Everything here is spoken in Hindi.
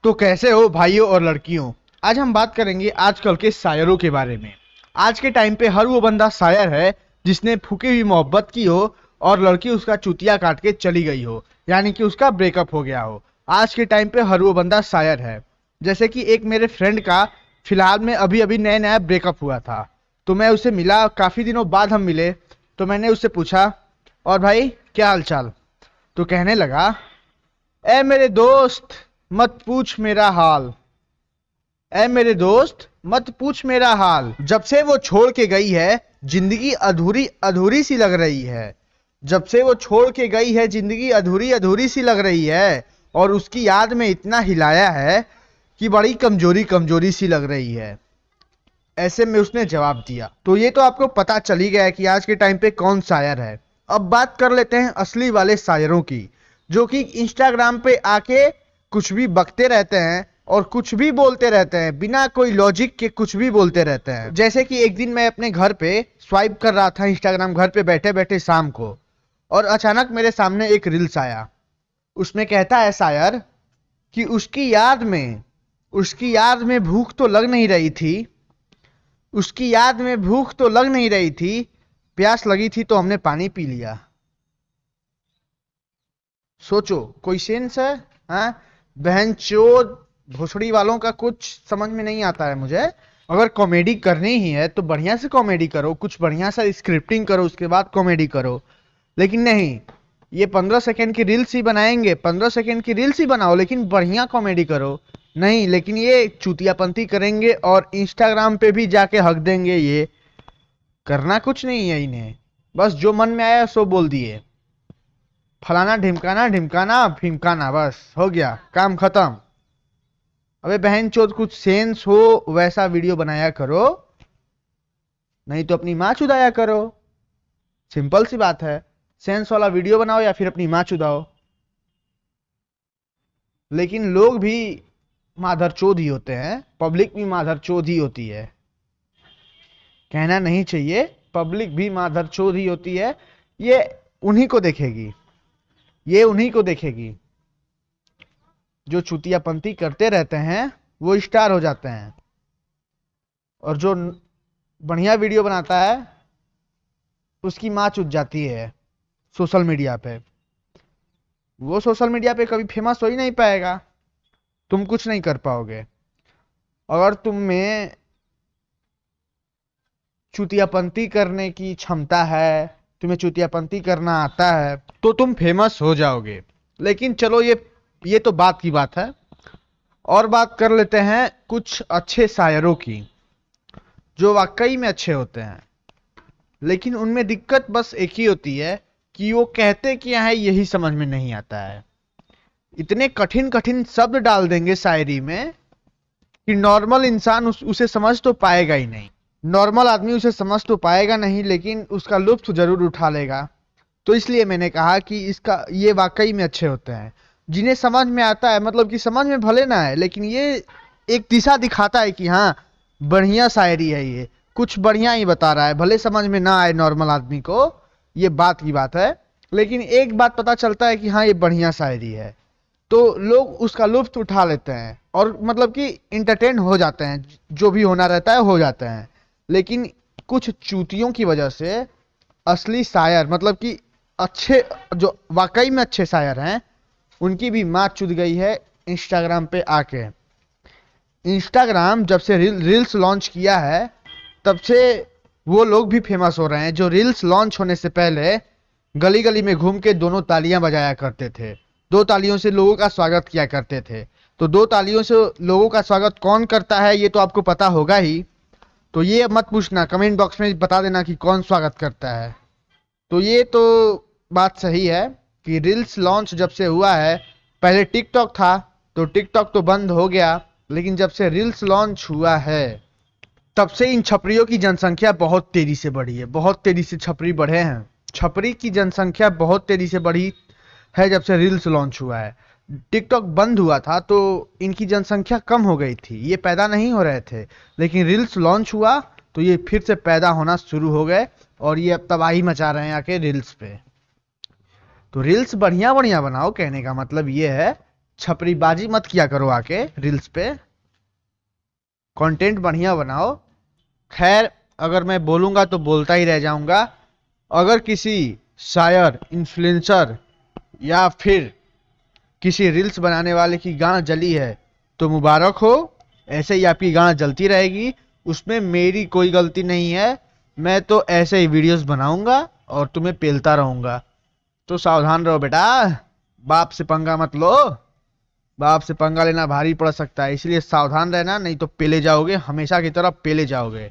तो कैसे हो भाइयों और लड़कियों। आज हम बात करेंगे आजकल के शायरों के बारे में। आज के टाइम पे हर वो बंदा शायर है जिसने फूकी हुई मोहब्बत की हो और लड़की उसका चुतिया काट के चली गई हो, यानी कि उसका ब्रेकअप हो गया हो। आज के टाइम पे हर वो बंदा शायर है। जैसे कि एक मेरे फ्रेंड का फिलहाल में अभी अभी नया नया ब्रेकअप हुआ था, तो मैं उसे मिला, काफ़ी दिनों बाद हम मिले। तो मैंने उससे पूछा, और भाई क्या हाल चाल? तो कहने लगा, ए मेरे दोस्त मत पूछ मेरा हाल, ए मेरे दोस्त मत पूछ मेरा हाल, जब से वो छोड़ के गई है जिंदगी अधूरी अधूरी सी लग रही है। जब से वो छोड़ के गई है जिंदगी अधूरी अधूरी सी लग रही है, और उसकी याद में इतना हिलाया है कि बड़ी कमजोरी कमजोरी सी लग रही है। ऐसे में उसने जवाब दिया। तो ये तो आपको पता चल ही गया है कि आज के टाइम पे कौन शायर है। अब बात कर लेते हैं असली वाले शायरों की, जो कि इंस्टाग्राम पे आके कुछ भी बकते रहते हैं और कुछ भी बोलते रहते हैं, बिना कोई लॉजिक के कुछ भी बोलते रहते हैं। जैसे कि एक दिन मैं अपने घर पे स्वाइप कर रहा था इंस्टाग्राम, घर पे बैठे बैठे शाम को, और अचानक मेरे सामने एक रील्स आया। उसमें कहता है शायर कि उसकी याद में भूख तो लग नहीं रही थी, उसकी याद में भूख तो लग नहीं रही थी, प्यास लगी थी तो हमने पानी पी लिया। सोचो, कोई सेंस है? हाँ, बहनचोद भोसड़ी वालों का कुछ समझ में नहीं आता है मुझे। अगर कॉमेडी करनी ही है तो बढ़िया से कॉमेडी करो, कुछ बढ़िया सा स्क्रिप्टिंग करो, उसके बाद कॉमेडी करो। लेकिन नहीं, ये 15 सेकंड की रील्स ही बनाएंगे, 15 सेकंड की रील्स ही बनाओ लेकिन बढ़िया कॉमेडी करो। नहीं, लेकिन ये चूतियापंती करेंगे और इंस्टाग्राम पे भी जाके हक देंगे। ये करना कुछ नहीं है इन्हें, बस जो मन में आया सो बोल दिए, फलाना ढिमकाना ढिमकाना फिमकाना, बस हो गया, काम खत्म। अबे बहन चोद, कुछ सेंस हो वैसा वीडियो बनाया करो, नहीं तो अपनी माँ चुदाया करो। सिंपल सी बात है, सेंस वाला वीडियो बनाओ या फिर अपनी माँ चुदाओ। लेकिन लोग भी माधरचोद ही होते हैं, पब्लिक भी माधरचोद ही होती है। कहना नहीं चाहिए, पब्लिक भी माधरचोद ही होती है। ये उन्हीं को देखेगी, ये उन्हीं को देखेगी जो चुतियापंती करते रहते हैं, वो स्टार हो जाते हैं। और जो बढ़िया वीडियो बनाता है उसकी माँ चुद जाती है सोशल मीडिया पे। वो सोशल मीडिया पे कभी फेमस हो ही नहीं पाएगा, तुम कुछ नहीं कर पाओगे। अगर तुम में चुतियापंती करने की क्षमता है, तुम्हें चुतियापंती करना आता है, तो तुम फेमस हो जाओगे। लेकिन चलो, ये तो बात की बात है। और बात कर लेते हैं कुछ अच्छे शायरों की, जो वाकई में अच्छे होते हैं। लेकिन उनमें दिक्कत बस एक ही होती है कि वो कहते क्या है यही समझ में नहीं आता है। इतने कठिन कठिन शब्द डाल देंगे शायरी में कि नॉर्मल इंसान उसे समझ तो पाएगा ही नहीं। नॉर्मल आदमी उसे समझ तो पाएगा नहीं, लेकिन उसका लुत्फ जरूर उठा लेगा। तो इसलिए मैंने कहा कि ये वाकई में अच्छे होते हैं, जिन्हें समझ में आता है। मतलब कि समझ में भले ना है, लेकिन ये एक दिशा दिखाता है कि हाँ, बढ़िया शायरी है, ये कुछ बढ़िया ही बता रहा है। भले समझ में ना आए नॉर्मल आदमी को, ये बात की बात है, लेकिन एक बात पता चलता है कि हाँ, ये बढ़िया शायरी है, तो लोग उसका लुत्फ उठा लेते हैं और मतलब कि इंटरटेन हो जाते हैं, जो भी होना रहता है हो जाते हैं। लेकिन कुछ चूतियों की वजह से असली शायर, मतलब कि अच्छे, जो वाकई में अच्छे शायर हैं, उनकी भी माँ चुद गई है इंस्टाग्राम पे आके। इंस्टाग्राम जब से रील्स लॉन्च किया है, तब से वो लोग भी फेमस हो रहे हैं जो रील्स लॉन्च होने से पहले गली गली में घूम के दोनों तालियां बजाया करते थे, दो तालियों से लोगों का स्वागत किया करते थे। तो दो तालियों से लोगों का स्वागत कौन करता है ये तो आपको पता होगा ही। तो ये मत पूछना, कमेंट बॉक्स में बता देना कि कौन स्वागत करता है। तो ये तो बात सही है कि रील्स लॉन्च जब से हुआ है, पहले टिकटॉक था तो टिकटॉक तो बंद हो गया, लेकिन जब से रील्स लॉन्च हुआ है तब से इन छपरियों की जनसंख्या बहुत तेजी से बढ़ी है। बहुत तेजी से छपरी बढ़े हैं, छपरी की जनसंख्या बहुत तेजी से बढ़ी है जब से रील्स लॉन्च हुआ है। टिकटॉक बंद हुआ था तो इनकी जनसंख्या कम हो गई थी, ये पैदा नहीं हो रहे थे। लेकिन रील्स लॉन्च हुआ तो ये फिर से पैदा होना शुरू हो गए और ये अब तबाही मचा रहे हैं आके रील्स पे। तो रील्स बढ़िया बढ़िया बनाओ, कहने का मतलब ये है छपरीबाजी मत किया करो आके रील्स पे, कंटेंट बढ़िया बनाओ। खैर अगर मैं बोलूंगा तो बोलता ही रह जाऊंगा। अगर किसी शायर, इन्फ्लुएंसर या फिर किसी रील्स बनाने वाले की गांड जली है तो मुबारक हो, ऐसे ही आपकी गांड जलती रहेगी, उसमें मेरी कोई गलती नहीं है। मैं तो ऐसे ही वीडियोस बनाऊंगा और तुम्हें पेलता रहूंगा। तो सावधान रहो बेटा, बाप से पंगा मत लो, बाप से पंगा लेना भारी पड़ सकता है, इसलिए सावधान रहना, नहीं तो पेले जाओगे, हमेशा की तरह पेले जाओगे।